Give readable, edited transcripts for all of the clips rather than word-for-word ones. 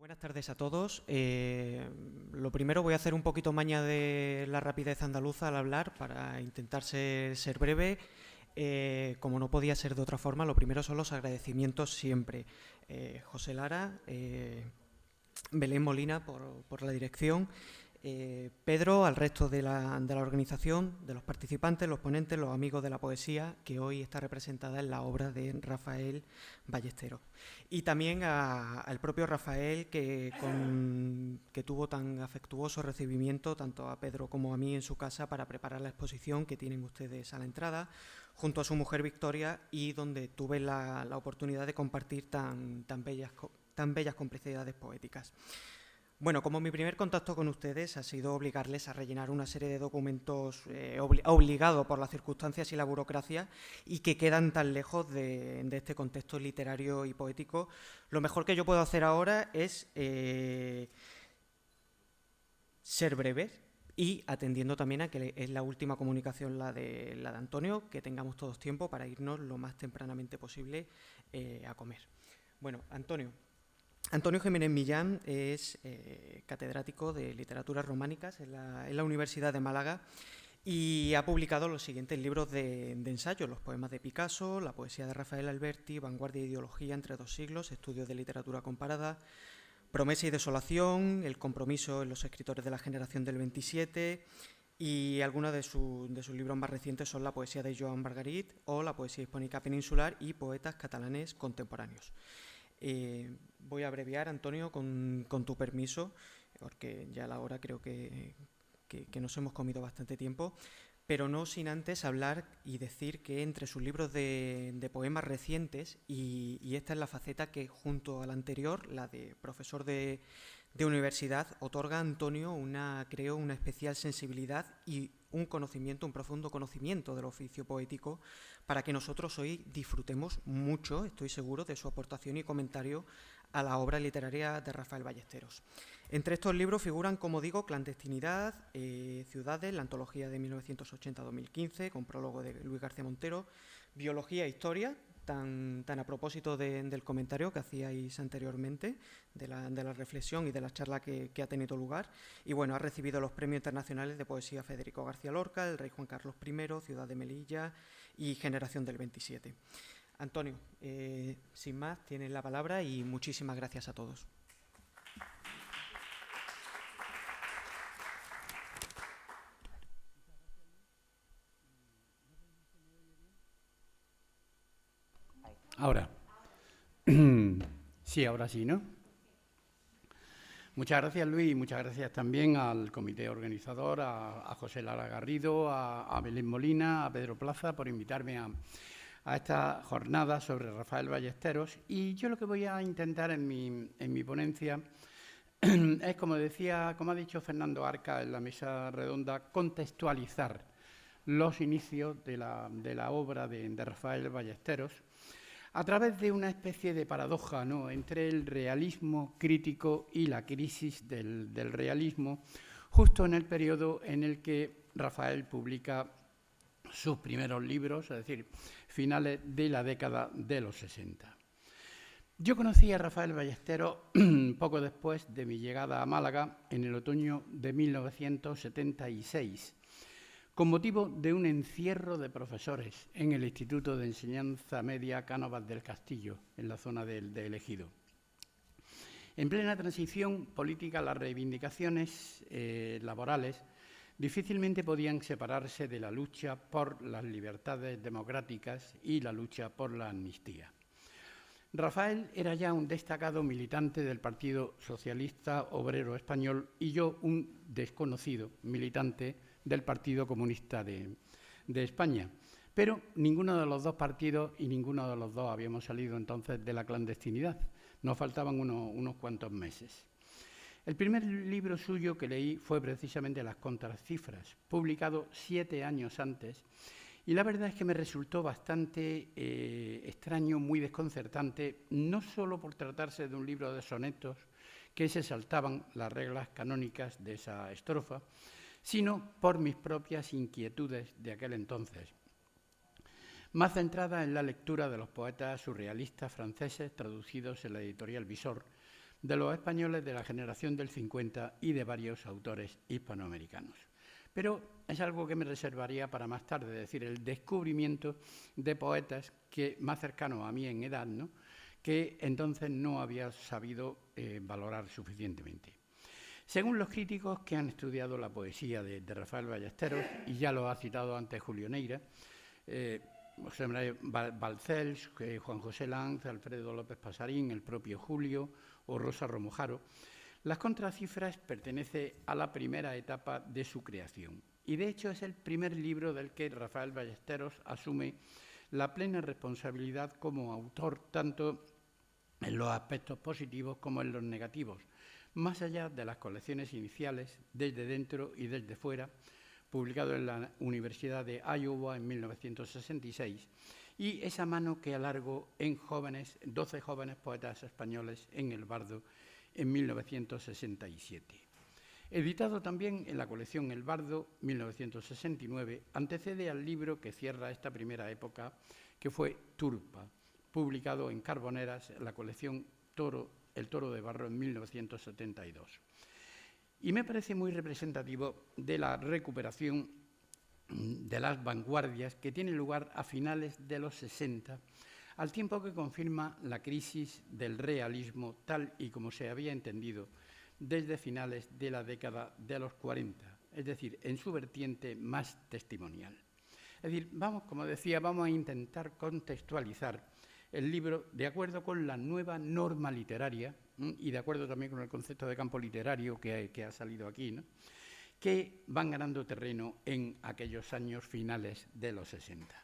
Buenas tardes a todos. Lo primero, voy a hacer un poquito maña de la rapidez andaluza al hablar para intentar ser breve. Como no podía ser de otra forma, lo primero son los agradecimientos siempre. José Lara, Belén Molina por la dirección, Pedro, al resto de la organización, de los participantes, los ponentes, los amigos de la poesía, que hoy está representada en la obra de Rafael Ballesteros. Y también al propio Rafael, que tuvo tan afectuoso recibimiento tanto a Pedro como a mí en su casa para preparar la exposición que tienen ustedes a la entrada, junto a su mujer Victoria, y donde tuve la oportunidad de compartir tan bellas complicidades poéticas. Bueno, como mi primer contacto con ustedes ha sido obligarles a rellenar una serie de documentos obligados por las circunstancias y la burocracia y que quedan tan lejos de este contexto literario y poético, lo mejor que yo puedo hacer ahora es ser breve y atendiendo también a que es la última comunicación la de Antonio, que tengamos todos tiempo para irnos lo más tempranamente posible a comer. Bueno, Antonio Jiménez Millán es catedrático de Literaturas Románicas en la Universidad de Málaga y ha publicado los siguientes libros de ensayo: los poemas de Picasso, la poesía de Rafael Alberti, Vanguardia e ideología entre dos siglos, estudios de literatura comparada, Promesa y desolación, El compromiso en los escritores de la generación del 27, y algunos de sus libros más recientes son la poesía de Joan Margarit o la poesía hispánica peninsular y poetas catalanes contemporáneos. Voy a abreviar, Antonio, con tu permiso, porque ya a la hora creo que nos hemos comido bastante tiempo, pero no sin antes hablar y decir que entre sus libros de poemas recientes, y esta es la faceta que junto a la anterior, la de profesor de universidad, otorga a Antonio creo, una especial sensibilidad y un profundo conocimiento del oficio poético, para que nosotros hoy disfrutemos mucho, estoy seguro, de su aportación y comentario a la obra literaria de Rafael Ballesteros. Entre estos libros figuran, como digo, Clandestinidad, Ciudades, la antología de 1980-2015, con prólogo de Luis García Montero, Biología e Historia, tan a propósito del comentario que hacíais anteriormente, de la reflexión y de la charla que ha tenido lugar. Y bueno, ha recibido los premios internacionales de poesía Federico García Lorca, el Rey Juan Carlos I, Ciudad de Melilla y Generación del 27. Antonio, sin más, tienes la palabra y muchísimas gracias a todos. Ahora. Sí, ahora sí, ¿no? Muchas gracias, Luis, y muchas gracias también al comité organizador, a José Lara Garrido, a Belén Molina, a Pedro Plaza, por invitarme a esta jornada sobre Rafael Ballesteros. Y yo lo que voy a intentar en mi ponencia es, como ha dicho Fernando Arca en la mesa redonda, contextualizar los inicios de la obra de Rafael Ballesteros a través de una especie de paradoja, ¿no?, entre el realismo crítico y la crisis del realismo, justo en el periodo en el que Rafael publica sus primeros libros, es decir, finales de la década de los 60. Yo conocí a Rafael Ballesteros poco después de mi llegada a Málaga, en el otoño de 1976, con motivo de un encierro de profesores en el Instituto de Enseñanza Media Cánovas del Castillo, en la zona del Ejido. En plena transición política, las reivindicaciones laborales difícilmente podían separarse de la lucha por las libertades democráticas y la lucha por la amnistía. Rafael era ya un destacado militante del Partido Socialista Obrero Español y yo un desconocido militante del Partido Comunista de España. Pero ninguno de los dos partidos y ninguno de los dos habíamos salido entonces de la clandestinidad. Nos faltaban unos cuantos meses. El primer libro suyo que leí fue precisamente Las contracifras, publicado 7 años antes, y la verdad es que me resultó bastante extraño, muy desconcertante, no solo por tratarse de un libro de sonetos que se saltaban las reglas canónicas de esa estrofa, sino por mis propias inquietudes de aquel entonces, más centrada en la lectura de los poetas surrealistas franceses traducidos en la editorial Visor, de los españoles de la generación del 50 y de varios autores hispanoamericanos. Pero es algo que me reservaría para más tarde, es decir, el descubrimiento de poetas que, más cercanos a mí en edad, ¿no?, que entonces no había sabido valorar suficientemente. Según los críticos que han estudiado la poesía de Rafael Ballesteros, y ya lo ha citado antes Julio Neira, José María Balcells, Juan José Lanz, Alfredo López Pasarín, el propio Julio o Rosa Romojaro, las contracifras pertenecen a la primera etapa de su creación. Y de hecho es el primer libro del que Rafael Ballesteros asume la plena responsabilidad como autor, tanto en los aspectos positivos como en los negativos, más allá de las colecciones iniciales, desde dentro y desde fuera, publicado en la Universidad de Iowa en 1966, y esa mano que alargó en 12 jóvenes poetas españoles en El Bardo en 1967. Editado también en la colección El Bardo, 1969, antecede al libro que cierra esta primera época, que fue Turpa, publicado en Carboneras, la colección El Toro de Barro, en 1972. Y me parece muy representativo de la recuperación de las vanguardias que tiene lugar a finales de los 60, al tiempo que confirma la crisis del realismo tal y como se había entendido desde finales de la década de los 40, es decir, en su vertiente más testimonial. Es decir, como decía, vamos a intentar contextualizar el libro de acuerdo con la nueva norma literaria y de acuerdo también con el concepto de campo literario que ha salido aquí, ¿no?, que van ganando terreno en aquellos años finales de los 60.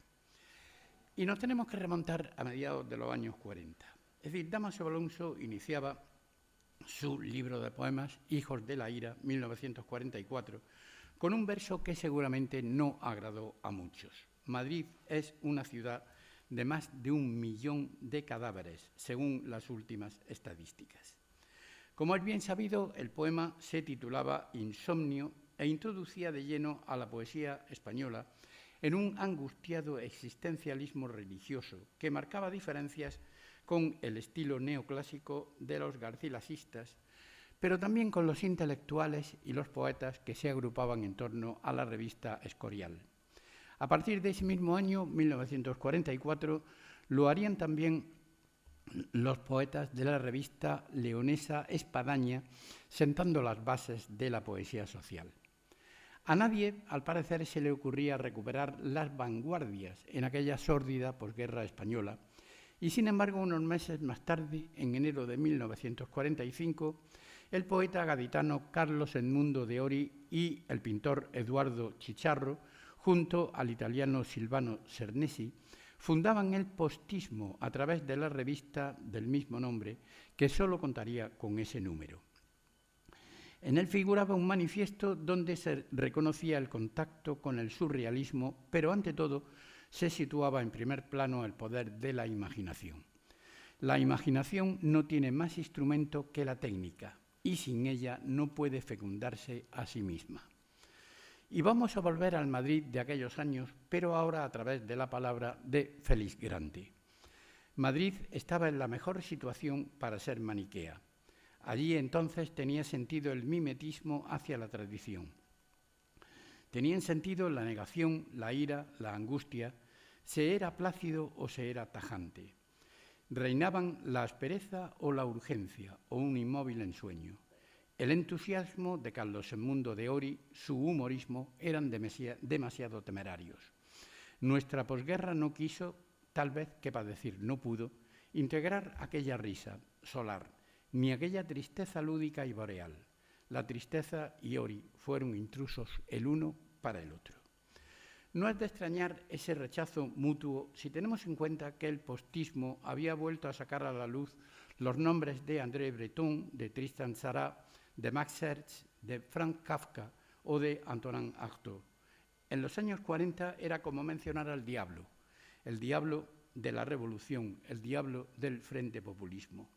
Y nos tenemos que remontar a mediados de los años 40. Es decir, Dámaso Alonso iniciaba su libro de poemas, Hijos de la Ira, 1944, con un verso que seguramente no agradó a muchos. Madrid es una ciudad de más de 1 millón de cadáveres, según las últimas estadísticas. Como es bien sabido, el poema se titulaba Insomnio e introducía de lleno a la poesía española en un angustiado existencialismo religioso que marcaba diferencias con el estilo neoclásico de los garcilasistas, pero también con los intelectuales y los poetas que se agrupaban en torno a la revista Escorial. A partir de ese mismo año, 1944, lo harían también los poetas de la revista leonesa Espadaña, sentando las bases de la poesía social. A nadie, al parecer, se le ocurría recuperar las vanguardias en aquella sórdida posguerra española, y sin embargo, unos meses más tarde, en enero de 1945, el poeta gaditano Carlos Edmundo de Ori y el pintor Eduardo Chicharro, junto al italiano Silvano Cernesi, fundaban el postismo a través de la revista del mismo nombre, que solo contaría con ese número. En él figuraba un manifiesto donde se reconocía el contacto con el surrealismo, pero ante todo se situaba en primer plano el poder de la imaginación. La imaginación no tiene más instrumento que la técnica, y sin ella no puede fecundarse a sí misma. Y vamos a volver al Madrid de aquellos años, pero ahora a través de la palabra de Félix Grande. Madrid estaba en la mejor situación para ser maniquea. Allí entonces tenía sentido el mimetismo hacia la tradición. Tenían sentido la negación, la ira, la angustia, se era plácido o se era tajante. Reinaban la aspereza o la urgencia, o un inmóvil ensueño. El entusiasmo de Carlos Edmundo de Ori, su humorismo, eran demasiado temerarios. Nuestra posguerra no quiso, tal vez que para decir no pudo, integrar aquella risa solar, ni aquella tristeza lúdica y boreal. La tristeza y Ori fueron intrusos el uno para el otro. No es de extrañar ese rechazo mutuo si tenemos en cuenta que el postismo había vuelto a sacar a la luz los nombres de André Breton, de Tristan Tzara, de Max Herz, de Franz Kafka o de Antonin Artaud. En los años 40 era como mencionar al diablo, el diablo de la revolución, el diablo del frente populismo.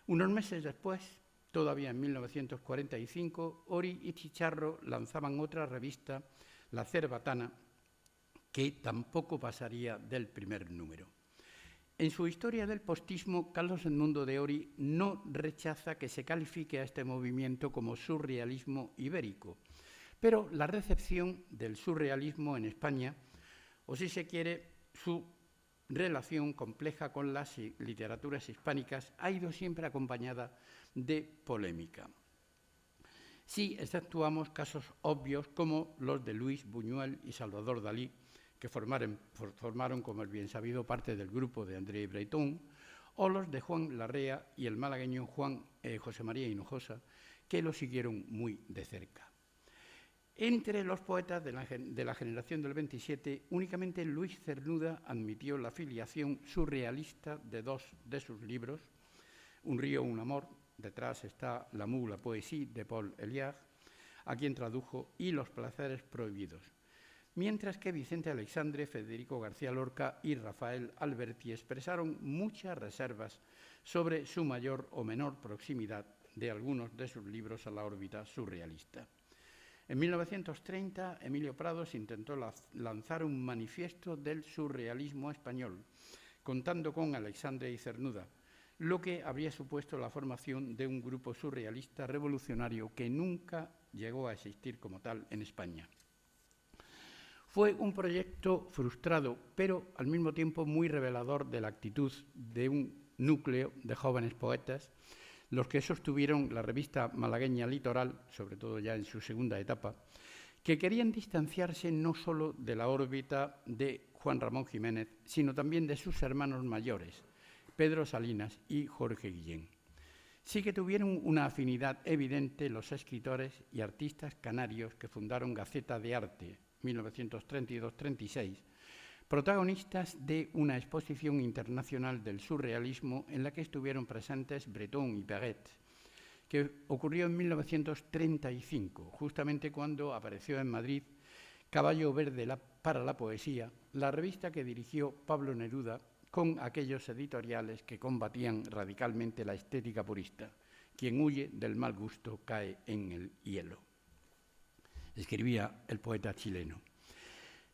Unos meses después, todavía en 1945, Ori y Chicharro lanzaban otra revista, La Cerbatana, que tampoco pasaría del primer número. En su historia del postismo, Carlos Edmundo de Ory no rechaza que se califique a este movimiento como surrealismo ibérico, pero la recepción del surrealismo en España, o si se quiere, su relación compleja con las literaturas hispánicas, ha ido siempre acompañada de polémica. Sí, exceptuamos casos obvios como los de Luis Buñuel y Salvador Dalí, que formaron, como es bien sabido, parte del grupo de André Breton, o los de Juan Larrea y el malagueño José María Hinojosa, que lo siguieron muy de cerca. Entre los poetas de la generación del 27, únicamente Luis Cernuda admitió la filiación surrealista de dos de sus libros, Un río, un amor, detrás está L'amour, la poésie de Paul Eluard, a quien tradujo, y Los placeres prohibidos, mientras que Vicente Aleixandre, Federico García Lorca y Rafael Alberti expresaron muchas reservas sobre su mayor o menor proximidad de algunos de sus libros a la órbita surrealista. En 1930, Emilio Prados intentó lanzar un manifiesto del surrealismo español, contando con Aleixandre y Cernuda, lo que habría supuesto la formación de un grupo surrealista revolucionario que nunca llegó a existir como tal en España. Fue un proyecto frustrado, pero al mismo tiempo muy revelador de la actitud de un núcleo de jóvenes poetas, los que sostuvieron la revista malagueña Litoral, sobre todo ya en su segunda etapa, que querían distanciarse no solo de la órbita de Juan Ramón Jiménez, sino también de sus hermanos mayores, Pedro Salinas y Jorge Guillén. Sí que tuvieron una afinidad evidente los escritores y artistas canarios que fundaron Gaceta de Arte, 1932-36, protagonistas de una exposición internacional del surrealismo en la que estuvieron presentes Breton y Perret, que ocurrió en 1935, justamente cuando apareció en Madrid Caballo Verde para la Poesía, la revista que dirigió Pablo Neruda con aquellos editoriales que combatían radicalmente la estética purista. Quien huye del mal gusto cae en el hielo, escribía el poeta chileno.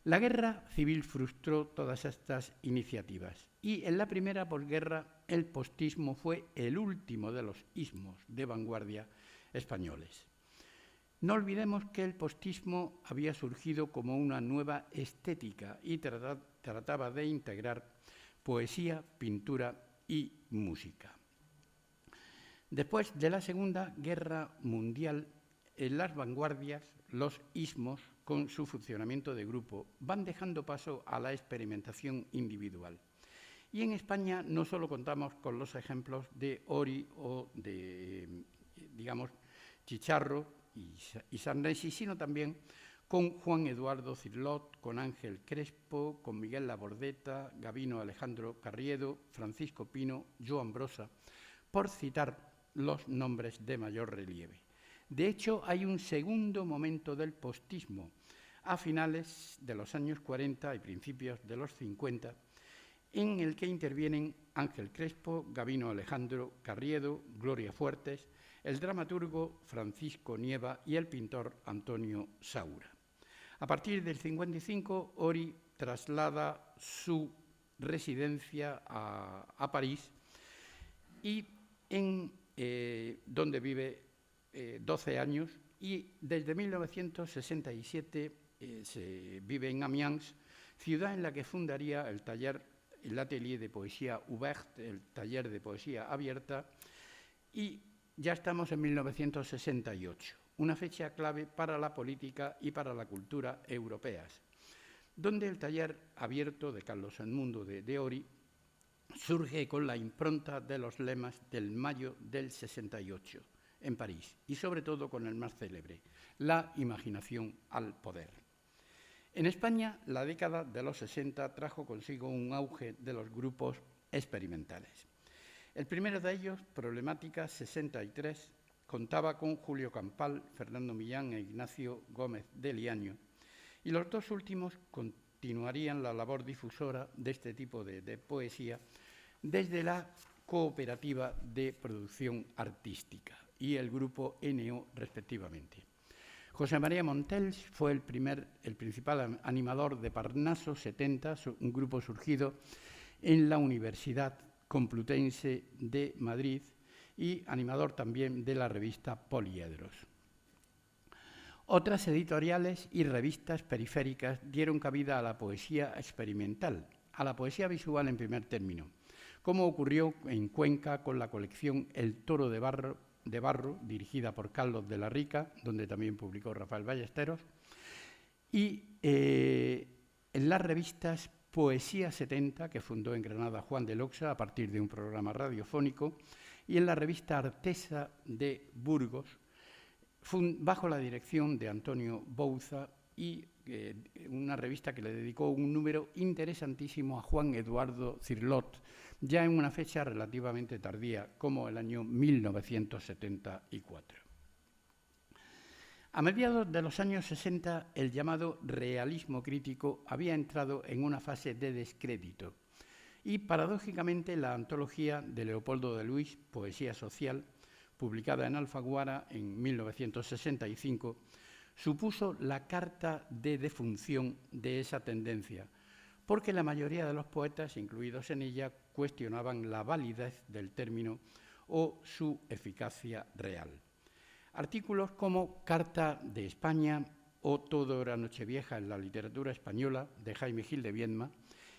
La guerra civil frustró todas estas iniciativas y en la primera posguerra el postismo fue el último de los ismos de vanguardia españoles. No olvidemos que el postismo había surgido como una nueva estética y trataba de integrar poesía, pintura y música. Después de la Segunda Guerra Mundial, en las vanguardias, los ismos, con su funcionamiento de grupo, van dejando paso a la experimentación individual. Y en España no solo contamos con los ejemplos de Ory o de, digamos, Chicharro y Sarnesi, sino también con Juan Eduardo Cirlot, con Ángel Crespo, con Miguel Labordeta, Gabino Alejandro Carriedo, Francisco Pino, Joan Brossa, por citar los nombres de mayor relieve. De hecho, hay un segundo momento del postismo, a finales de los años 40 y principios de los 50, en el que intervienen Ángel Crespo, Gabino Alejandro Carriedo, Gloria Fuertes, el dramaturgo Francisco Nieva y el pintor Antonio Saura. A partir del 55, Ory traslada su residencia a París y donde vive 12 años, y desde 1967 se vive en Amiens, ciudad en la que fundaría el atelier de poesía Ouvert, el taller de poesía abierta, y ya estamos en 1968, una fecha clave para la política y para la cultura europeas, donde el taller abierto de Carlos Edmundo de Ory surge con la impronta de los lemas del mayo del 68 en París y sobre todo con el más célebre, la imaginación al poder. En España, la década de los 60 trajo consigo un auge de los grupos experimentales. El primero de ellos, Problemática 63, contaba con Julio Campal, Fernando Millán e Ignacio Gómez de Liaño, y los dos últimos continuarían la labor difusora de este tipo de poesía desde la cooperativa de producción artística y el grupo NO, respectivamente. José María Montels fue el principal animador de Parnaso 70, un grupo surgido en la Universidad Complutense de Madrid y animador también de la revista Poliedros. Otras editoriales y revistas periféricas dieron cabida a la poesía experimental, a la poesía visual en primer término, como ocurrió en Cuenca con la colección El Toro de Barro, dirigida por Carlos de la Rica, donde también publicó Rafael Ballesteros, y en las revistas Poesía 70, que fundó en Granada Juan de Loxa a partir de un programa radiofónico, y en la revista Artesa de Burgos, bajo la dirección de Antonio Bouza, y una revista que le dedicó un número interesantísimo a Juan Eduardo Cirlot, ya en una fecha relativamente tardía, como el año 1974. A mediados de los años 60, el llamado realismo crítico había entrado en una fase de descrédito y, paradójicamente, la antología de Leopoldo de Luis, Poesía Social, publicada en Alfaguara en 1965, supuso la carta de defunción de esa tendencia, porque la mayoría de los poetas incluidos en ella cuestionaban la validez del término o su eficacia real. Artículos como Carta de España o Todo era Nochevieja en la literatura española, de Jaime Gil de Viedma,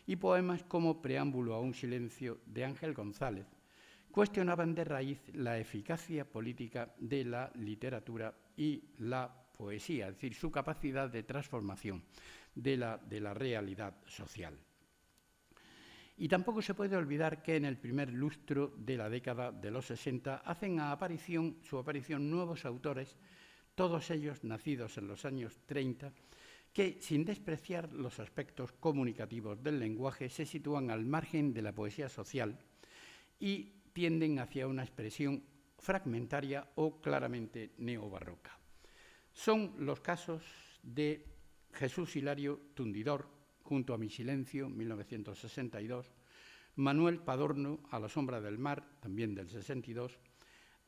y poemas como Preámbulo a un silencio, de Ángel González, cuestionaban de raíz la eficacia política de la literatura y la poesía, es decir, su capacidad de transformación de la realidad social. Y tampoco se puede olvidar que en el primer lustro de la década de los 60 hacen su aparición nuevos autores, todos ellos nacidos en los años 30, que, sin despreciar los aspectos comunicativos del lenguaje, se sitúan al margen de la poesía social y tienden hacia una expresión fragmentaria o claramente neobarroca. Son los casos de Jesús Hilario Tundidor, Junto a mi silencio, 1962, Manuel Padorno, A la sombra del mar, también del 62,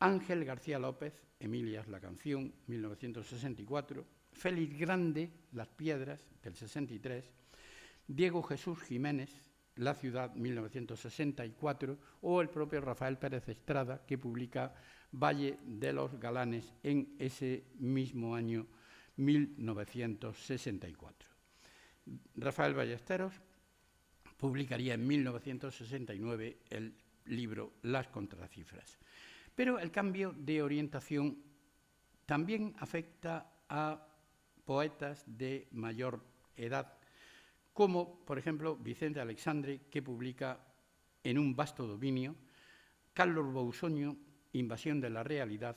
Ángel García López, Emilias la canción, 1964, Félix Grande, Las piedras, del 63, Diego Jesús Jiménez, La ciudad, 1964, o el propio Rafael Pérez Estrada, que publica Valle de los Galanes en ese mismo año, 1964. Rafael Ballesteros publicaría en 1969 el libro Las contracifras. Pero el cambio de orientación también afecta a poetas de mayor edad, como, por ejemplo, Vicente Alexandre, que publica En un vasto dominio, Carlos Bousoño, Invasión de la realidad,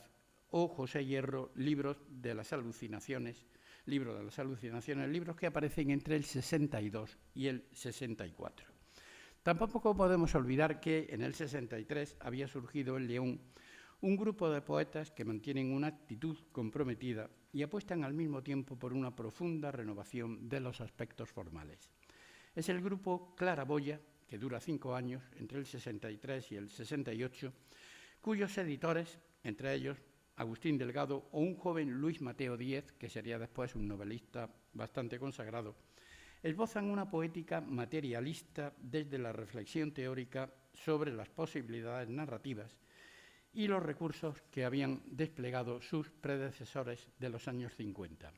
o José Hierro, Libros de las alucinaciones, libros que aparecen entre el 62 y el 64. Tampoco podemos olvidar que en el 63 había surgido en León un grupo de poetas que mantienen una actitud comprometida y apuestan al mismo tiempo por una profunda renovación de los aspectos formales. Es el grupo Claraboya, que dura 5 años, entre el 63 y el 68, cuyos editores, entre ellos Agustín Delgado o un joven Luis Mateo Díez, que sería después un novelista bastante consagrado, esbozan una poética materialista desde la reflexión teórica sobre las posibilidades narrativas y los recursos que habían desplegado sus predecesores de los años 50,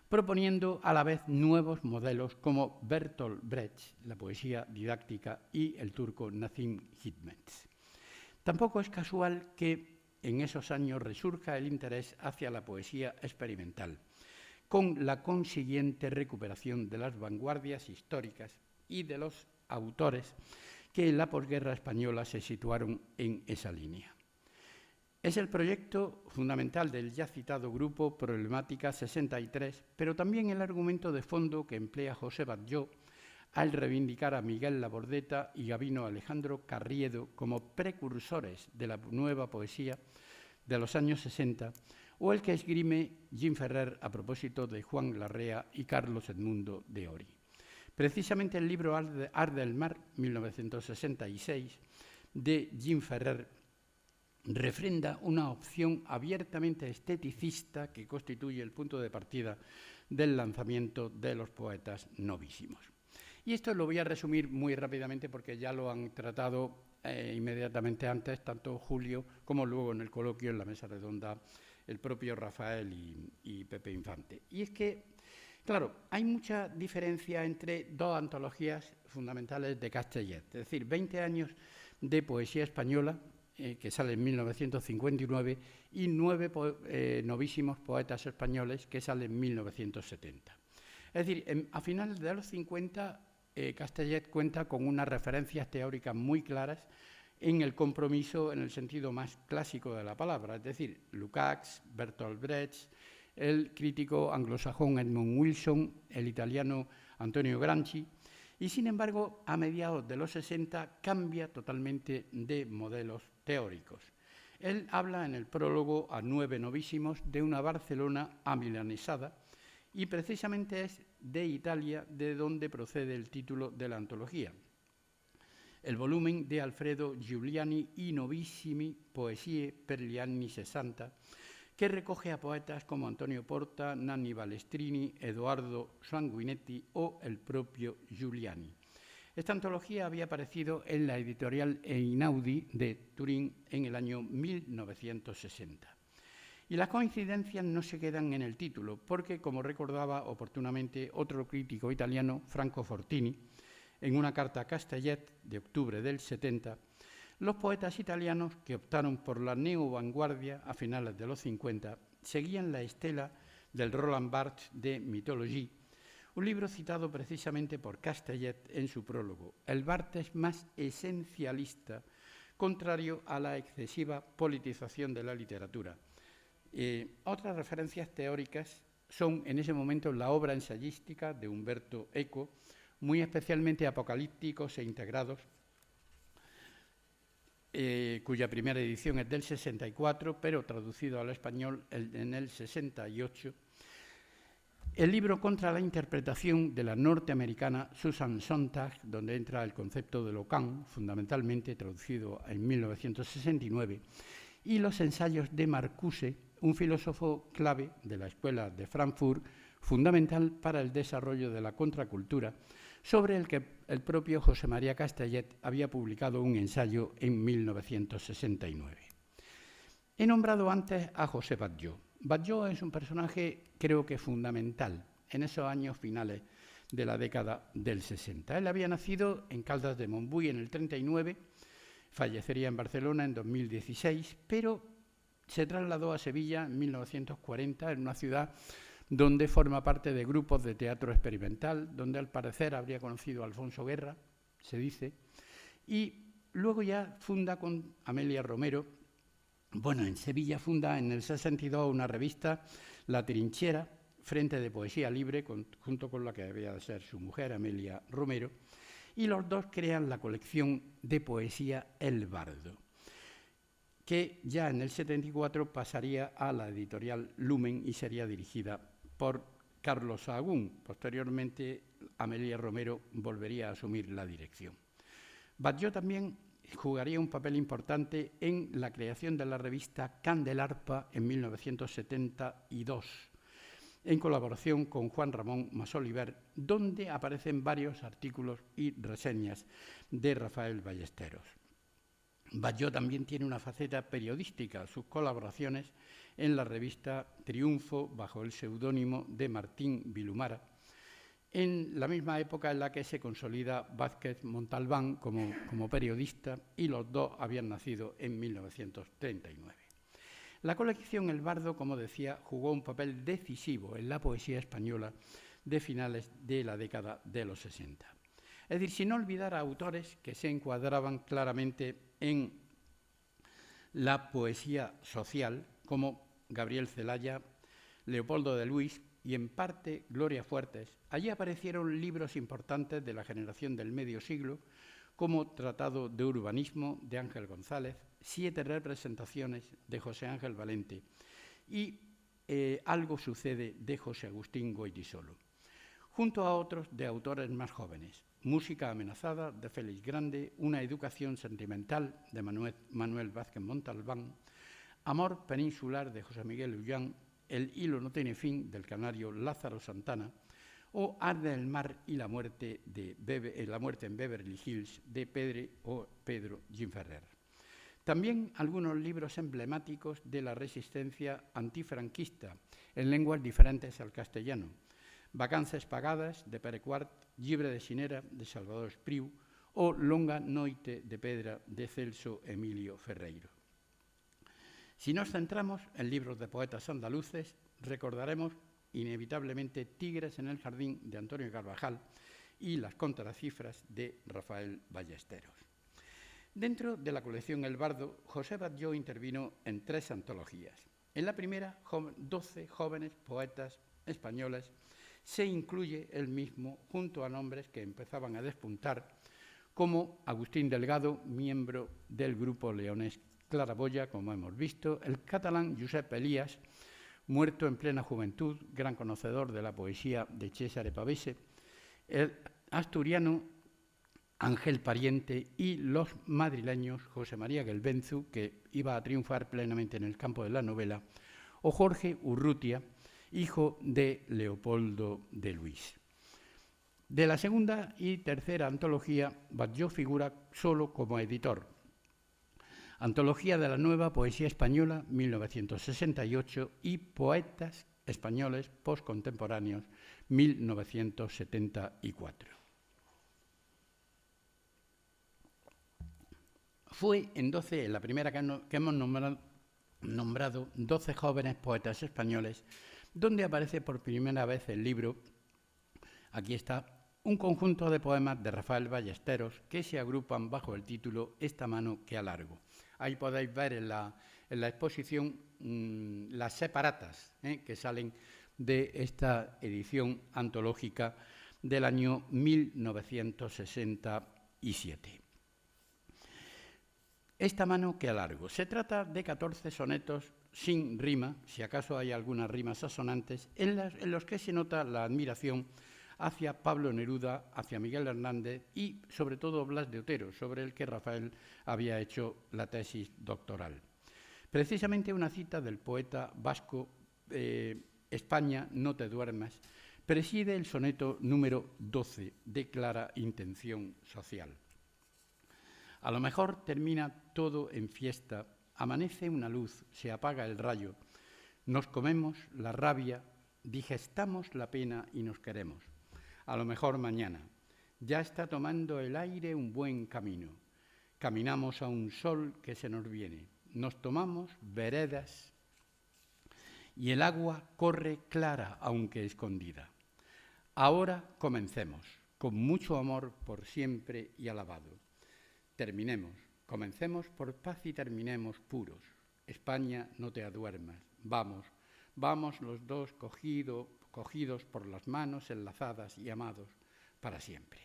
proponiendo a la vez nuevos modelos como Bertolt Brecht, la poesía didáctica, y el turco Nazım Hikmet. Tampoco es casual que en esos años resurja el interés hacia la poesía experimental, con la consiguiente recuperación de las vanguardias históricas y de los autores que en la posguerra española se situaron en esa línea. Es el proyecto fundamental del ya citado grupo Problemática 63, pero también el argumento de fondo que emplea José Batlló al reivindicar a Miguel Labordeta y Gabino Alejandro Carriedo como precursores de la nueva poesía de los años 60, o el que esgrime Jim Ferrer a propósito de Juan Larrea y Carlos Edmundo de Ori. Precisamente el libro Arde el mar, 1966, de Jim Ferrer, refrenda una opción abiertamente esteticista que constituye el punto de partida del lanzamiento de los poetas novísimos. Y esto lo voy a resumir muy rápidamente porque ya lo han tratado inmediatamente antes, tanto Julio como luego en el coloquio en la mesa redonda el propio Rafael y Pepe Infante. Y es que, claro, hay mucha diferencia entre dos antologías fundamentales de Castellet, es decir, 20 años de poesía española, que sale en 1959, y 9 novísimos poetas españoles, que sale en 1970. Es decir, a finales de los 50, Castellet cuenta con unas referencias teóricas muy claras en el compromiso en el sentido más clásico de la palabra, es decir, Lukács, Bertolt Brecht, el crítico anglosajón Edmund Wilson, el italiano Antonio Gramsci, y sin embargo, a mediados de los 60 cambia totalmente de modelos teóricos. Él habla en el prólogo a 9 novísimos de una Barcelona amilanesada, y precisamente es de Italia de donde procede el título de la antología. El volumen de Alfredo Giuliani I Novissimi Poesie per gli anni 60, que recoge a poetas como Antonio Porta, Nanni Balestrini, Edoardo Sanguinetti o el propio Giuliani. Esta antología había aparecido en la editorial Einaudi de Turín en el año 1960. Y las coincidencias no se quedan en el título, porque, como recordaba oportunamente otro crítico italiano, Franco Fortini, en una carta a Castellet de octubre del 70, los poetas italianos que optaron por la neovanguardia a finales de los 50 seguían la estela del Roland Barthes de Mythologie, un libro citado precisamente por Castellet en su prólogo, el Barthes más esencialista, contrario a la excesiva politización de la literatura. Otras referencias teóricas son en ese momento la obra ensayística de Umberto Eco, muy especialmente Apocalípticos e Integrados, cuya primera edición es del 64, pero traducido al español en el 68. El libro Contra la interpretación de la norteamericana Susan Sontag, donde entra el concepto de Lacan, fundamentalmente traducido en 1969, y los ensayos de Marcuse, un filósofo clave de la Escuela de Frankfurt, fundamental para el desarrollo de la contracultura, sobre el que el propio José María Castellet había publicado un ensayo en 1969. He nombrado antes a José Batlló. Batlló es un personaje, creo que fundamental, en esos años finales de la década del 60. Él había nacido en Caldas de Montbui en el 39, fallecería en Barcelona en 2016, pero se trasladó a Sevilla en 1940, en una ciudad donde forma parte de grupos de teatro experimental, donde al parecer habría conocido a Alfonso Guerra, se dice, y luego ya funda con Amelia Romero. Bueno, en Sevilla funda en el 62 una revista, La Trinchera, Frente de Poesía Libre, junto con la que debía de ser su mujer, Amelia Romero, y los dos crean la colección de poesía El Bardo, que ya en el 74 pasaría a la editorial Lumen y sería dirigida por Carlos Sahagún. Posteriormente, Amelia Romero volvería a asumir la dirección. Batlló también jugaría un papel importante en la creación de la revista Candelarpa en 1972, en colaboración con Juan Ramón Masoliver, donde aparecen varios artículos y reseñas de Rafael Ballesteros. Batlló también tiene una faceta periodística, sus colaboraciones en la revista Triunfo bajo el seudónimo de Martín Vilumara, en la misma época en la que se consolida Vázquez Montalbán como periodista, y los dos habían nacido en 1939. La colección El Bardo, como decía, jugó un papel decisivo en la poesía española de finales de la década de los 60. Es decir, sin olvidar a autores que se encuadraban claramente en la poesía social, como Gabriel Celaya, Leopoldo de Luis y, en parte, Gloria Fuertes. Allí aparecieron libros importantes de la generación del medio siglo, como Tratado de Urbanismo de Ángel González, 7 representaciones de José Ángel Valente y Algo sucede de José Agustín Goytisolo, junto a otros de autores más jóvenes. Música amenazada de Félix Grande, Una educación sentimental de Manuel Vázquez Montalbán, Amor peninsular de José Miguel Ullán, El hilo no tiene fin del canario Lázaro Santana, o Arde el mar y la muerte en Beverly Hills de Pedro Ginferrer. También algunos libros emblemáticos de la resistencia antifranquista en lenguas diferentes al castellano. Vacances pagadas de Pere Quart, Llibre de Xinera de Salvador Espriu o Longa noite de pedra de Celso Emilio Ferreiro. Si nos centramos en libros de poetas andaluces, recordaremos inevitablemente Tigres en el jardín de Antonio Carvajal y Las contracifras de Rafael Ballesteros. Dentro de la colección El Bardo, José Batlló intervino en 3 antologías. En la primera, 12 jóvenes poetas españoles, se incluye él mismo junto a nombres que empezaban a despuntar, como Agustín Delgado, miembro del grupo leonés Claraboya, como hemos visto, el catalán Josep Elias, muerto en plena juventud, gran conocedor de la poesía de Cesare Pavese, el asturiano Ángel Pariente y los madrileños José María Gelbenzu, que iba a triunfar plenamente en el campo de la novela, o Jorge Urrutia, hijo de Leopoldo de Luis. De la segunda y tercera antología, Batlló figura solo como editor. Antología de la Nueva Poesía Española, 1968, y Poetas Españoles Postcontemporáneos, 1974. Fue en la primera que hemos nombrado 12 jóvenes poetas españoles, donde aparece por primera vez el libro, aquí está, un conjunto de poemas de Rafael Ballesteros que se agrupan bajo el título Esta mano que alargo. Ahí podéis ver en la exposición las separatas que salen de esta edición antológica del año 1967. Esta mano que alargo. Se trata de 14 sonetos sin rima, si acaso hay algunas rimas asonantes, en los que se nota la admiración hacia Pablo Neruda, hacia Miguel Hernández y, sobre todo, Blas de Otero, sobre el que Rafael había hecho la tesis doctoral. Precisamente una cita del poeta vasco, España, no te duermas, preside el soneto número 12, de clara intención social. A lo mejor termina todo en fiesta, amanece una luz, se apaga el rayo, nos comemos la rabia, digestamos la pena y nos queremos. A lo mejor mañana. Ya está tomando el aire un buen camino. Caminamos a un sol que se nos viene. Nos tomamos veredas y el agua corre clara aunque escondida. Ahora comencemos, con mucho amor por siempre y alabado. Terminemos, comencemos por paz y terminemos puros. España, no te aduermas. Vamos, vamos los dos cogidos por las manos enlazadas y amados para siempre.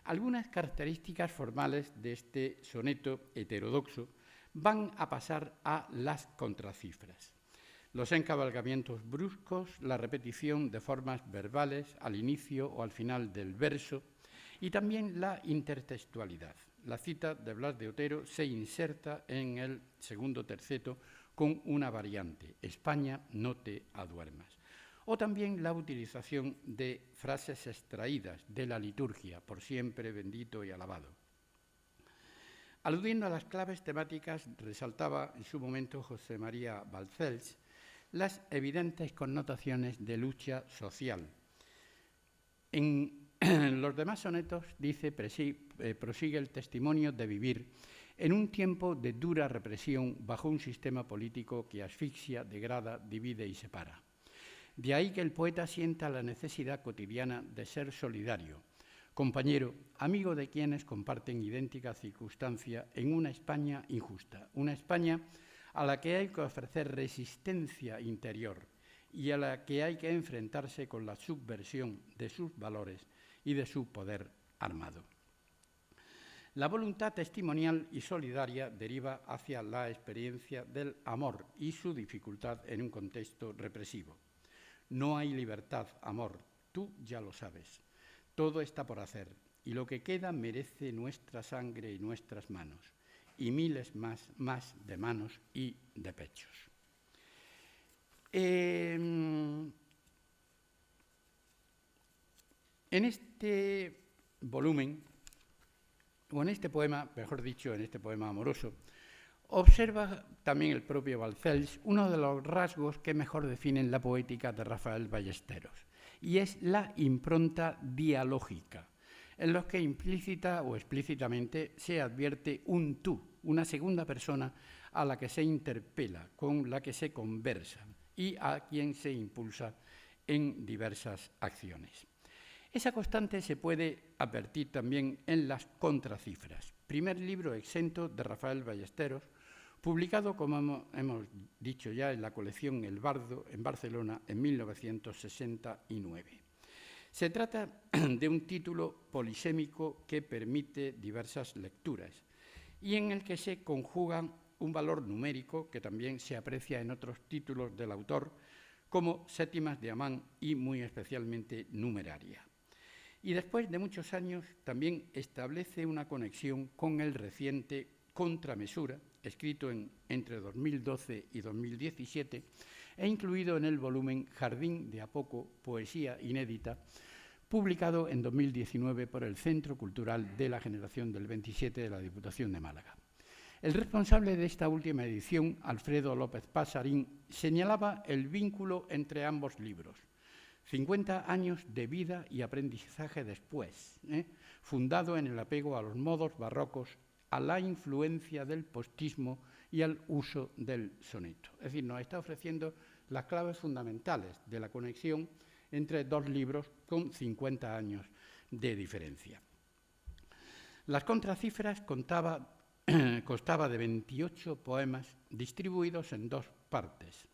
Algunas características formales de este soneto heterodoxo van a pasar a las contracifras. Los encabalgamientos bruscos, la repetición de formas verbales al inicio o al final del verso y también la intertextualidad. La cita de Blas de Otero se inserta en el segundo terceto con una variante, España, no te aduermas. O también la utilización de frases extraídas de la liturgia, por siempre bendito y alabado. Aludiendo a las claves temáticas, resaltaba en su momento José María Balcells las evidentes connotaciones de lucha social. En los demás sonetos, dice, prosigue el testimonio de vivir en un tiempo de dura represión bajo un sistema político que asfixia, degrada, divide y separa. De ahí que el poeta sienta la necesidad cotidiana de ser solidario, compañero, amigo de quienes comparten idéntica circunstancia en una España injusta, una España a la que hay que ofrecer resistencia interior y a la que hay que enfrentarse con la subversión de sus valores y de su poder armado. La voluntad testimonial y solidaria deriva hacia la experiencia del amor y su dificultad en un contexto represivo. No hay libertad, amor, tú ya lo sabes. Todo está por hacer y lo que queda merece nuestra sangre y nuestras manos, y miles más de manos y de pechos. En este volumen, o en este poema, mejor dicho, en este poema amoroso, observa también el propio Balcells uno de los rasgos que mejor definen la poética de Rafael Ballesteros, y es la impronta dialógica, en los que implícita o explícitamente se advierte un tú, una segunda persona a la que se interpela, con la que se conversa y a quien se impulsa en diversas acciones. Esa constante se puede advertir también en las contracifras, primer libro exento de Rafael Ballesteros, publicado, como hemos dicho ya, en la colección El Bardo, en Barcelona, en 1969. Se trata de un título polisémico que permite diversas lecturas y en el que se conjuga un valor numérico que también se aprecia en otros títulos del autor, como Séptimas de Amán y muy especialmente Numeraria. Y después de muchos años también establece una conexión con el reciente Contramesura, escrito entre 2012 y 2017, e incluido en el volumen Jardín de a poco, poesía inédita, publicado en 2019 por el Centro Cultural de la Generación del 27 de la Diputación de Málaga. El responsable de esta última edición, Alfredo López Pasarín, señalaba el vínculo entre ambos libros. 50 años de vida y aprendizaje después, fundado en el apego a los modos barrocos, a la influencia del postismo y al uso del soneto. Es decir, nos está ofreciendo las claves fundamentales de la conexión entre dos libros con 50 años de diferencia. Las contracifras constaba de 28 poemas distribuidos en dos partes,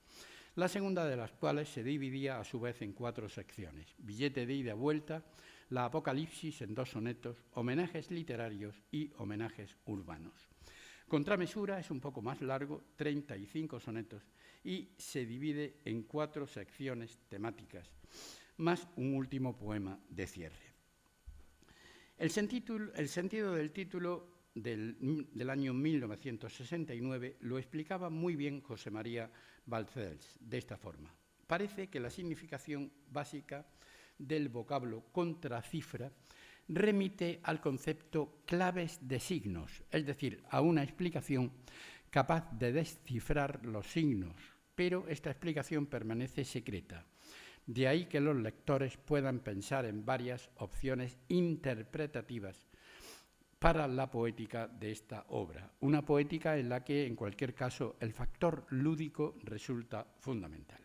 la segunda de las cuales se dividía a su vez en 4 secciones: Billete de ida y vuelta, La Apocalipsis en 2 sonetos, Homenajes literarios y Homenajes urbanos. Contramesura es un poco más largo, 35 sonetos, y se divide en 4 secciones temáticas, más un último poema de cierre. El sentido del título del año 1969 lo explicaba muy bien José María Balcells de esta forma. Parece que la significación básica del vocablo contracifra remite al concepto claves de signos, es decir, a una explicación capaz de descifrar los signos, pero esta explicación permanece secreta. De ahí que los lectores puedan pensar en varias opciones interpretativas para la poética de esta obra, una poética en la que, en cualquier caso, el factor lúdico resulta fundamental.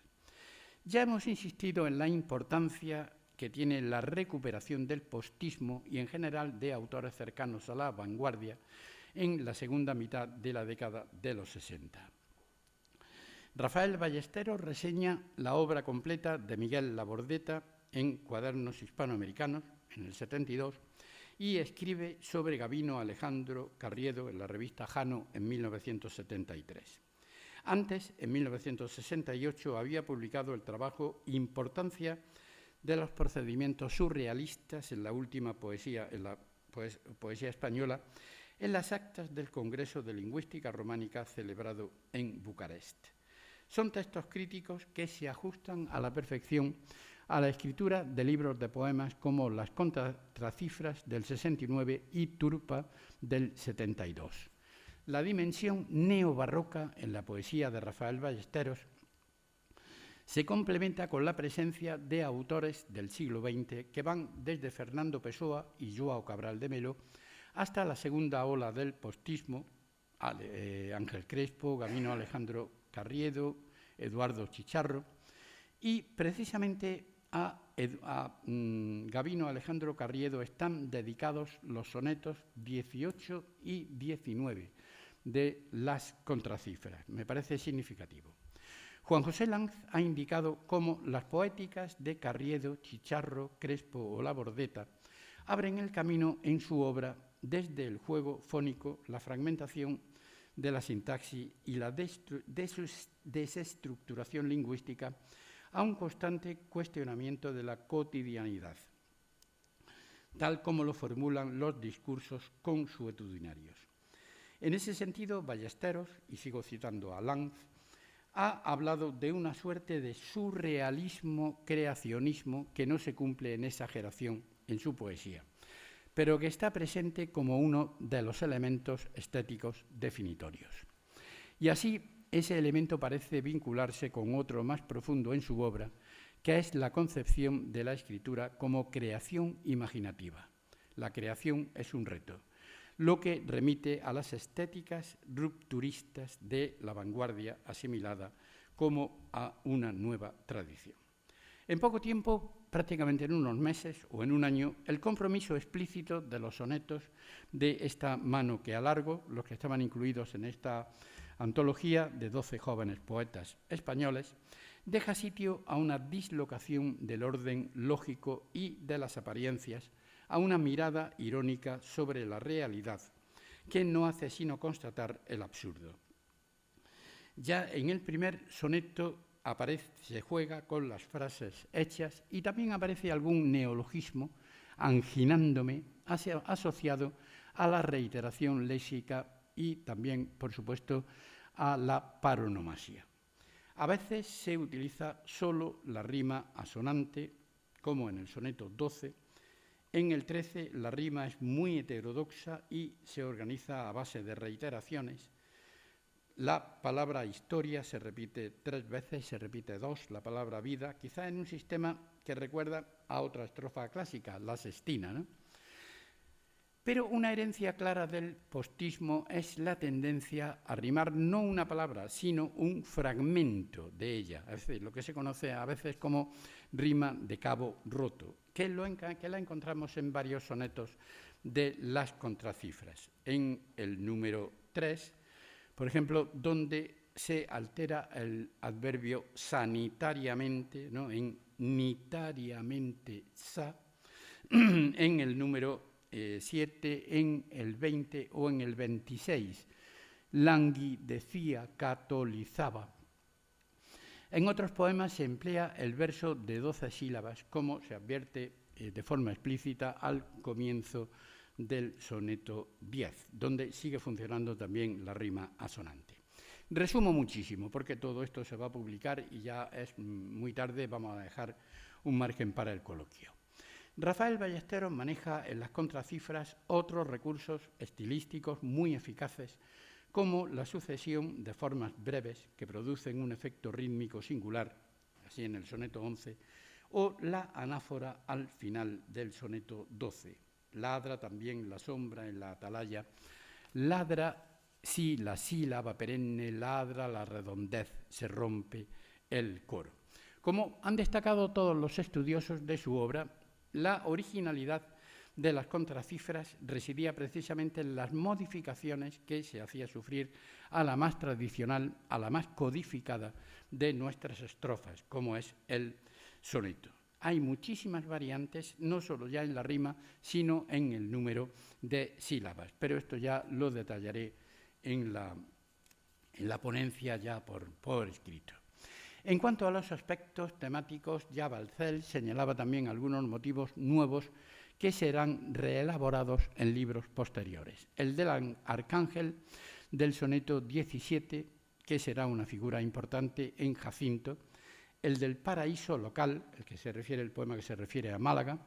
Ya hemos insistido en la importancia que tiene la recuperación del postismo y, en general, de autores cercanos a la vanguardia en la segunda mitad de la década de los 60. Rafael Ballesteros reseña la obra completa de Miguel Labordeta en Cuadernos Hispanoamericanos, en el 72, y escribe sobre Gabino Alejandro Carriedo en la revista Jano en 1973. Antes, en 1968, había publicado el trabajo Importancia de los procedimientos surrealistas en la última poesía, poesía española, en las actas del Congreso de Lingüística Románica celebrado en Bucarest. Son textos críticos que se ajustan a la perfección a la escritura de libros de poemas como Las Contracifras del 69 y Turpa del 72. La dimensión neobarroca en la poesía de Rafael Ballesteros se complementa con la presencia de autores del siglo XX que van desde Fernando Pessoa y Joao Cabral de Melo hasta la segunda ola del postismo, Ángel Crespo, Gabino Alejandro Carriedo, Eduardo Chicharro, y precisamente a Gabino Alejandro Carriedo están dedicados los sonetos 18 y 19 de Las Contracifras. Me parece significativo. Juan José Lanz ha indicado cómo las poéticas de Carriedo, Chicharro, Crespo o Labordeta abren el camino en su obra desde el juego fónico, la fragmentación de la sintaxis y la desestructuración lingüística a un constante cuestionamiento de la cotidianidad, tal como lo formulan los discursos consuetudinarios. En ese sentido, Ballesteros, y sigo citando a Lanz, ha hablado de una suerte de surrealismo, creacionismo, que no se cumple en exageración en su poesía, pero que está presente como uno de los elementos estéticos definitorios. Y así, ese elemento parece vincularse con otro más profundo en su obra, que es la concepción de la escritura como creación imaginativa. La creación es un reto, lo que remite a las estéticas rupturistas de la vanguardia asimilada como a una nueva tradición. En poco tiempo, prácticamente en unos meses o en un año, el compromiso explícito de los sonetos de esta mano que alargo, los que estaban incluidos en esta antología de 12 jóvenes poetas españoles, deja sitio a una dislocación del orden lógico y de las apariencias, a una mirada irónica sobre la realidad, que no hace sino constatar el absurdo. Ya en el primer soneto se juega con las frases hechas y también aparece algún neologismo, anginándome, asociado a la reiteración léxica y también, por supuesto, a la paronomasia. A veces se utiliza solo la rima asonante, como en el soneto 12. En el 13 la rima es muy heterodoxa y se organiza a base de reiteraciones. La palabra historia se repite 3 veces, se repite 2, la palabra vida, quizá en un sistema que recuerda a otra estrofa clásica, la sextina, ¿no? Pero una herencia clara del postismo es la tendencia a rimar no una palabra, sino un fragmento de ella, es decir, lo que se conoce a veces como rima de cabo roto, que la encontramos en varios sonetos de las contracifras. En el número 3, por ejemplo, donde se altera el adverbio sanitariamente, ¿no?, en nitariamente sa, en el número 7, en el 20 o en el 26, languidecía, catolizaba. En otros poemas se emplea el verso de 12 sílabas, como se advierte de forma explícita al comienzo del soneto 10, donde sigue funcionando también la rima asonante. Resumo muchísimo, porque todo esto se va a publicar y ya es muy tarde, vamos a dejar un margen para el coloquio. Rafael Ballesteros maneja en las contracifras otros recursos estilísticos muy eficaces, como la sucesión de formas breves que producen un efecto rítmico singular, así en el soneto 11, o la anáfora al final del soneto 12. Ladra también la sombra en la atalaya, ladra si la sílaba perenne, ladra la redondez, se rompe el coro. Como han destacado todos los estudiosos de su obra, la originalidad de las contracifras residía precisamente en las modificaciones que se hacía sufrir a la más tradicional, a la más codificada de nuestras estrofas, como es el soneto. Hay muchísimas variantes, no solo ya en la rima, sino en el número de sílabas, pero esto ya lo detallaré en la ponencia ya por escrito. En cuanto a los aspectos temáticos, ya Balcells señalaba también algunos motivos nuevos que serán reelaborados en libros posteriores. El del arcángel del soneto 17, que será una figura importante en Jacinto, el del paraíso local, el poema que se refiere a Málaga,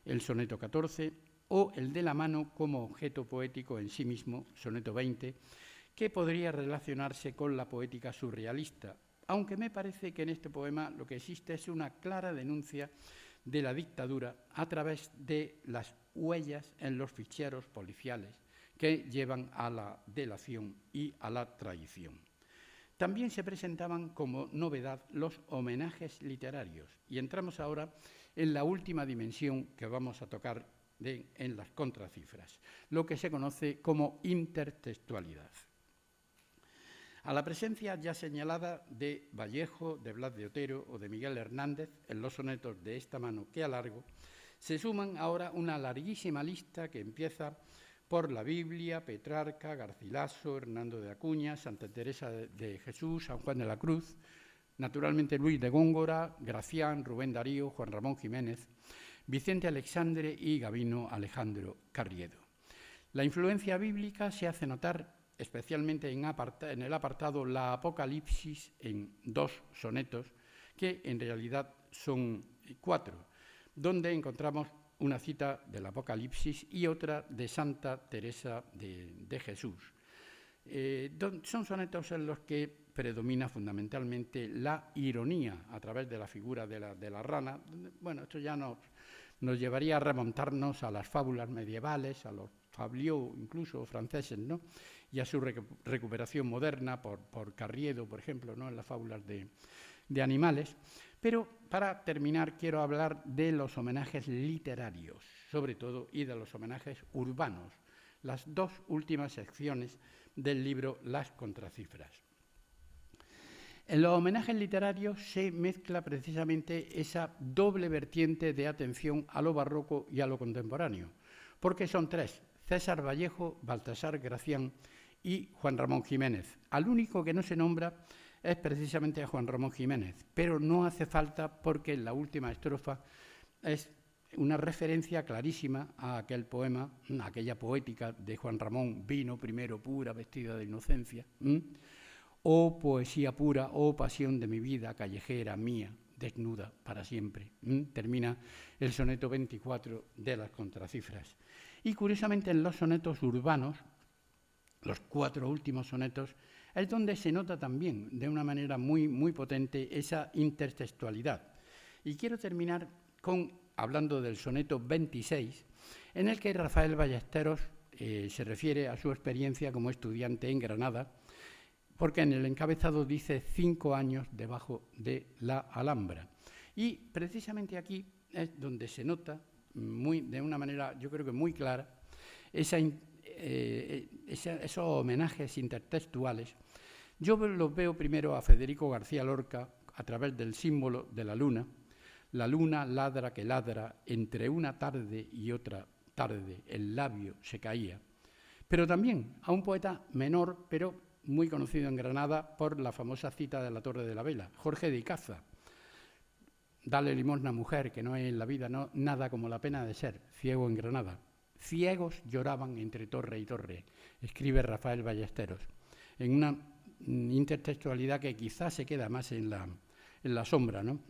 el soneto 14, o el de la mano como objeto poético en sí mismo, soneto 20, que podría relacionarse con la poética surrealista, aunque me parece que en este poema lo que existe es una clara denuncia de la dictadura a través de las huellas en los ficheros policiales que llevan a la delación y a la traición. También se presentaban como novedad los homenajes literarios y entramos ahora en la última dimensión que vamos a tocar en las contracifras, lo que se conoce como intertextualidad. A la presencia ya señalada de Vallejo, de Blas de Otero o de Miguel Hernández en los sonetos de esta mano que alargo, se suman ahora una larguísima lista que empieza por la Biblia, Petrarca, Garcilaso, Hernando de Acuña, Santa Teresa de Jesús, San Juan de la Cruz, naturalmente Luis de Góngora, Gracián, Rubén Darío, Juan Ramón Jiménez, Vicente Alexandre y Gabino Alejandro Carriedo. La influencia bíblica se hace notar especialmente en el apartado La Apocalipsis, en 2 sonetos, que en realidad son 4, donde encontramos una cita del Apocalipsis y otra de Santa Teresa de Jesús. Son sonetos en los que predomina fundamentalmente la ironía a través de la figura de la rana. Bueno, esto ya nos llevaría a remontarnos a las fábulas medievales, a los fabliaux incluso franceses, ¿no? Y a su recuperación moderna por Carriedo, por ejemplo, ¿no? En las fábulas de animales. Pero para terminar quiero hablar de los homenajes literarios, sobre todo, y de los homenajes urbanos, las 2 últimas secciones del libro Las Contracifras. En los homenajes literarios se mezcla precisamente esa doble vertiente de atención a lo barroco y a lo contemporáneo, porque son 3, César Vallejo, Baltasar Gracián y Juan Ramón Jiménez. Al único que no se nombra es precisamente a Juan Ramón Jiménez, pero no hace falta porque en la última estrofa es una referencia clarísima a aquel poema, a aquella poética de Juan Ramón, vino primero pura, vestida de inocencia, oh poesía pura, oh pasión de mi vida, callejera mía, desnuda para siempre. Termina el soneto 24 de Las Contracifras. Y curiosamente en los sonetos urbanos, los 4 últimos sonetos, es donde se nota también de una manera muy, muy potente esa intertextualidad. Y quiero terminar hablando del soneto 26, en el que Rafael Ballesteros se refiere a su experiencia como estudiante en Granada, porque en el encabezado dice 5 años debajo de la Alhambra. Y precisamente aquí es donde se nota de una manera, yo creo que muy clara, esos homenajes intertextuales. Yo los veo primero a Federico García Lorca a través del símbolo de la luna. La luna ladra que ladra, entre una tarde y otra tarde el labio se caía. Pero también a un poeta menor, pero muy conocido en Granada por la famosa cita de la Torre de la Vela, Jorge de Icaza. Dale limosna, mujer, que no hay en la vida nada como la pena de ser ciego en Granada. Ciegos lloraban entre torre y torre, escribe Rafael Ballesteros, en una intertextualidad que quizás se queda más en la sombra, ¿no?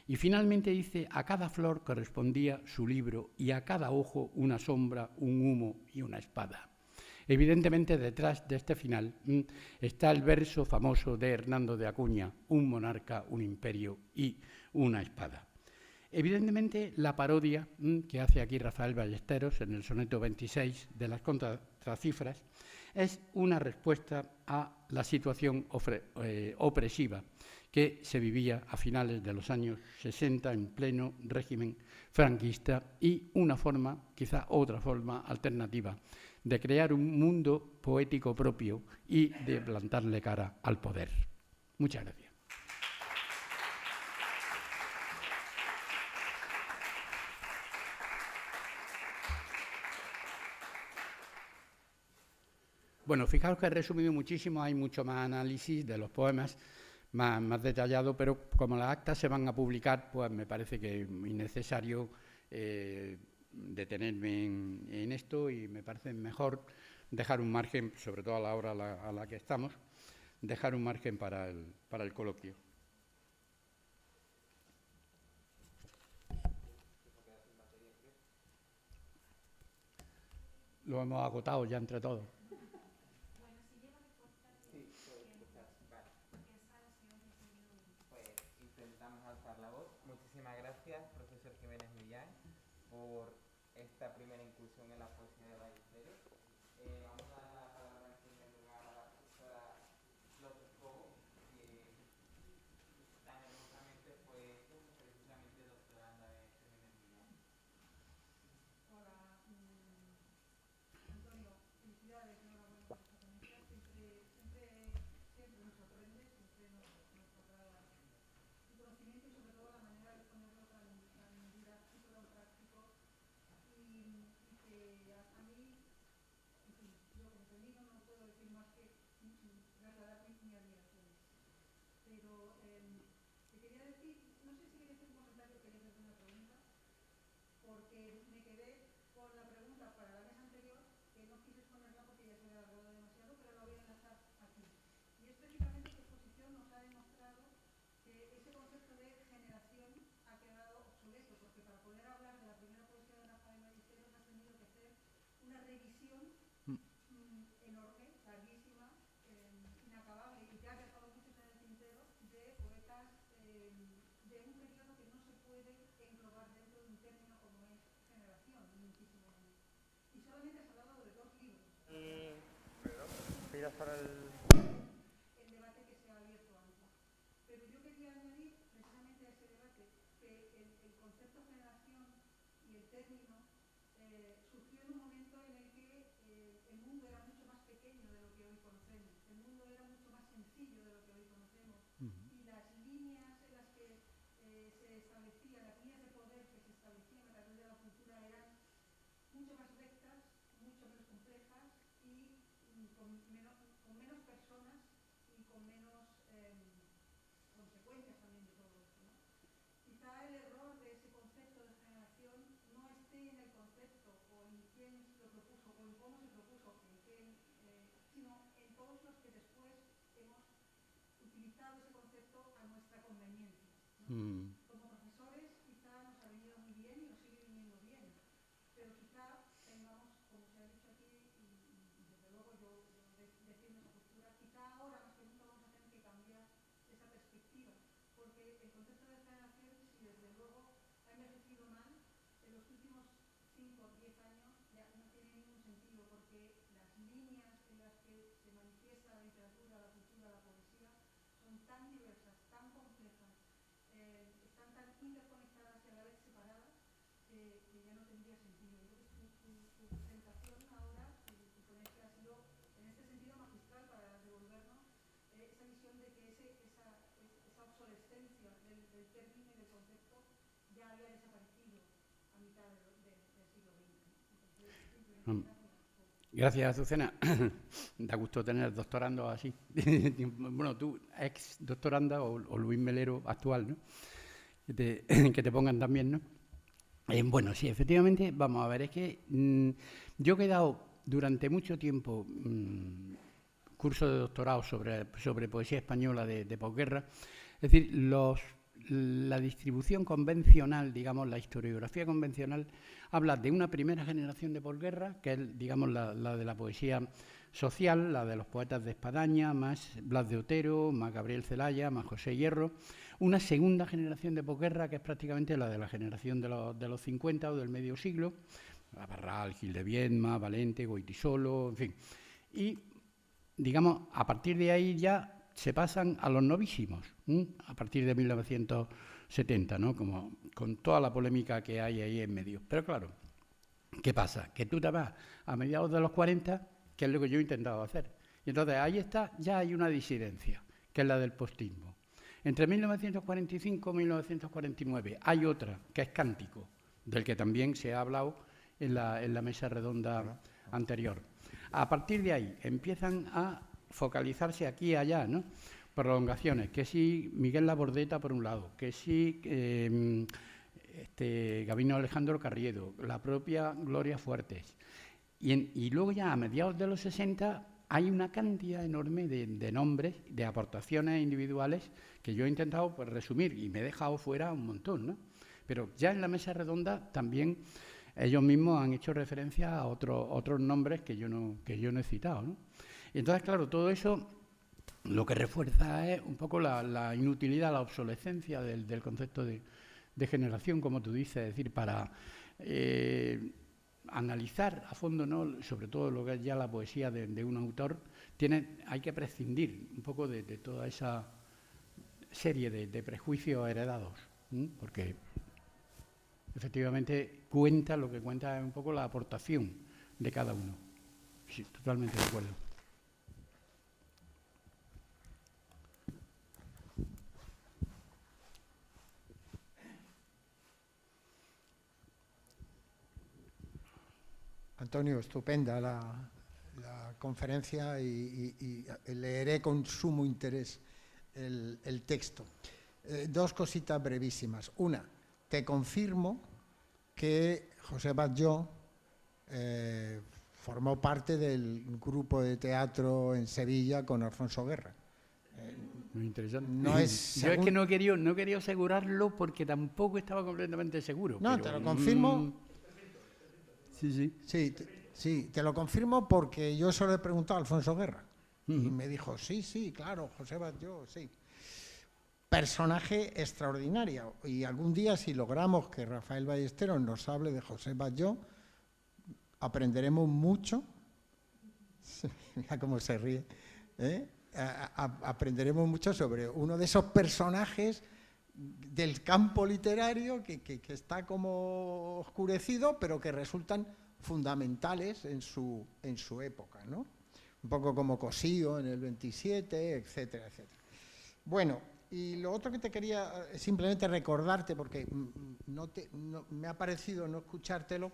Y finalmente dice, a cada flor correspondía su libro y a cada ojo una sombra, un humo y una espada. Evidentemente, detrás de este final está el verso famoso de Hernando de Acuña, un monarca, un imperio y una espada. Evidentemente, la parodia que hace aquí Rafael Ballesteros en el soneto 26 de Las Contracifras es una respuesta a la situación opresiva que se vivía a finales de los años 60 en pleno régimen franquista y una forma, quizá otra forma alternativa, de crear un mundo poético propio y de plantarle cara al poder. Muchas gracias. Bueno, fijaos que he resumido muchísimo, hay mucho más análisis de los poemas, más detallado, pero como las actas se van a publicar, pues me parece que es innecesario detenerme en esto y me parece mejor dejar un margen, sobre todo a la hora a la que estamos, dejar un margen para el coloquio. Lo hemos agotado ya entre todos. Muchísimas gracias, profesor Jiménez Millán, por esta primera incursión en la poesía de Ballesteros. Vamos a dar la palabra en primer lugar a la profesora López Cobo, que tan hermosamente fue precisamente doctoranda de Jiménez Millán. Hola, Antonio, felicidades, enhorabuena por esta ponencia. Siempre nos sorprende, siempre nos agrada tu conocimiento y sobre todo la manera de ponerlo tan didáctico, tan práctico y que a mí, en fin, yo como el debate que se ha abierto antes. Pero yo quería añadir precisamente a ese debate que el concepto generación y el término surgió en un momento en el que el mundo era mucho más pequeño de lo que hoy conocemos, el mundo era mucho más sencillo de lo que hoy conocemos, y las líneas en las que se establecían, las líneas de poder que se establecían a través de la cultura eran mucho más rectas, mucho menos complejas y con menos personas y con menos consecuencias también de todo esto, ¿no? Quizá el error de ese concepto de generación no esté en el concepto o en quién lo propuso o en cómo se propuso, sino en todos los que después hemos utilizado ese concepto a nuestra conveniencia, ¿no? Como profesores quizá nos ha venido muy bien y nos sigue viniendo bien, pero quizá tengamos, como se ha dicho aquí, y desde luego yo defiendo esa postura, quizá ahora más que nunca vamos a tener que cambiar esa perspectiva, porque el concepto de generación, si desde luego ha envejecido mal, en los últimos 5 o 10 años ya no tiene ningún sentido, porque las líneas en las que se manifiesta la literatura, la cultura, la poesía, son tan diversas, tan complejas, están tan interconectadas y a la vez separadas, que ya no tendría sentido. Entonces, tu presentación ahora, tu ponencia ha sido, en este sentido, magistral para devolvernos esa visión de que esa obsolescencia del término y del concepto ya había desaparecido a mitad del siglo XX. Entonces, simplemente Gracias, Azucena. Da gusto tener doctorando así. Bueno, tú, ex doctoranda o Luis Melero actual, ¿no? Que te pongan también, ¿no? Bueno, sí, efectivamente, vamos a ver, es que yo he dado durante mucho tiempo curso de doctorado sobre poesía española de posguerra. Es decir, la distribución convencional, digamos, la historiografía convencional, habla de una primera generación de posguerra, que es, digamos, la de la poesía social, la de los poetas de Espadaña, más Blas de Otero, más Gabriel Celaya, más José Hierro. Una segunda generación de posguerra, que es prácticamente la de la generación de los 50 o del medio siglo, Barral, Gil de Viedma, Valente, Goytisolo, en fin. Y, digamos, a partir de ahí ya se pasan a los novísimos, a partir de 1970, ¿no? Como con toda la polémica que hay ahí en medio. Pero claro, ¿qué pasa? Que tú te vas a mediados de los 40, que es lo que yo he intentado hacer. Y entonces ahí está, ya hay una disidencia, que es la del postismo. Entre 1945 y 1949 hay otra, que es Cántico, del que también se ha hablado en la mesa redonda anterior. A partir de ahí empiezan a focalizarse aquí y allá, ¿no? Prolongaciones, que sí Miguel Labordeta por un lado, que sí Gabino Alejandro Carriedo, la propia Gloria Fuertes. Y luego ya a mediados de los 60 hay una cantidad enorme de nombres, de aportaciones individuales que yo he intentado pues, resumir y me he dejado fuera un montón, ¿no? Pero ya en la mesa redonda también ellos mismos han hecho referencia a otros nombres que yo no he citado, ¿no? Y entonces, claro, todo eso lo que refuerza es un poco la inutilidad, la obsolescencia del concepto de generación, como tú dices, es decir, para analizar a fondo, ¿no? Sobre todo lo que es ya la poesía de un autor, hay que prescindir un poco de toda esa serie de prejuicios heredados, porque efectivamente lo que cuenta es un poco la aportación de cada uno. Sí, totalmente de acuerdo. Antonio, estupenda la conferencia y leeré con sumo interés el texto. Dos cositas brevísimas. Una, te confirmo que José Batlló formó parte del grupo de teatro en Sevilla con Alfonso Guerra. Muy interesante. No es yo es que no quería asegurarlo porque tampoco estaba completamente seguro. No, pero, te lo confirmo. Sí. Sí, te lo confirmo porque yo se lo he preguntado a Alfonso Guerra. Y me dijo, sí, claro, José Batlló, sí. Personaje extraordinario. Y algún día, si logramos que Rafael Ballesteros nos hable de José Batlló, aprenderemos mucho Mira cómo se ríe. ¿Eh? Aprenderemos mucho sobre uno de esos personajes del campo literario que está como oscurecido, pero que resultan fundamentales en su época, ¿no? Un poco como Cosío en el 27, etcétera, etcétera. Bueno, y lo otro que te quería simplemente recordarte, porque me ha parecido no escuchártelo,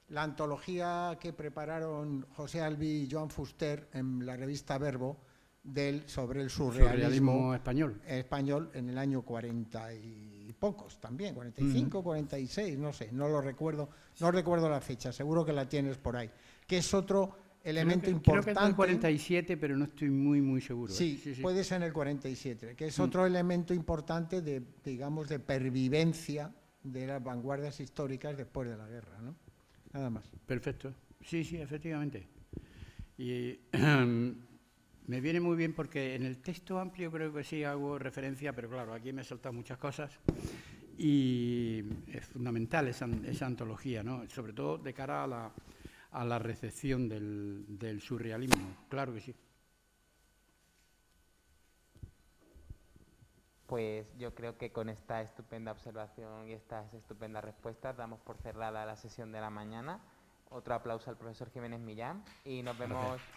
la antología que prepararon José Albi y Joan Fuster en la revista Verbo sobre el surrealismo español en el año 40 y pocos también, 45, 46, no sé, no lo recuerdo, no recuerdo la fecha, seguro que la tienes por ahí, que es otro elemento importante. Creo que es el 47, pero no estoy muy seguro. Sí, puede ser en el 47, que es otro elemento importante de, digamos, de pervivencia de las vanguardias históricas después de la guerra, ¿no? Nada más. Perfecto. Sí, efectivamente. Y me viene muy bien porque en el texto amplio creo que sí hago referencia, pero claro, aquí me he soltado muchas cosas y es fundamental esa antología, ¿no? Sobre todo de cara a la recepción del surrealismo, claro que sí. Pues yo creo que con esta estupenda observación y estas estupendas respuestas damos por cerrada la sesión de la mañana. Otro aplauso al profesor Jiménez Millán y nos vemos. Gracias.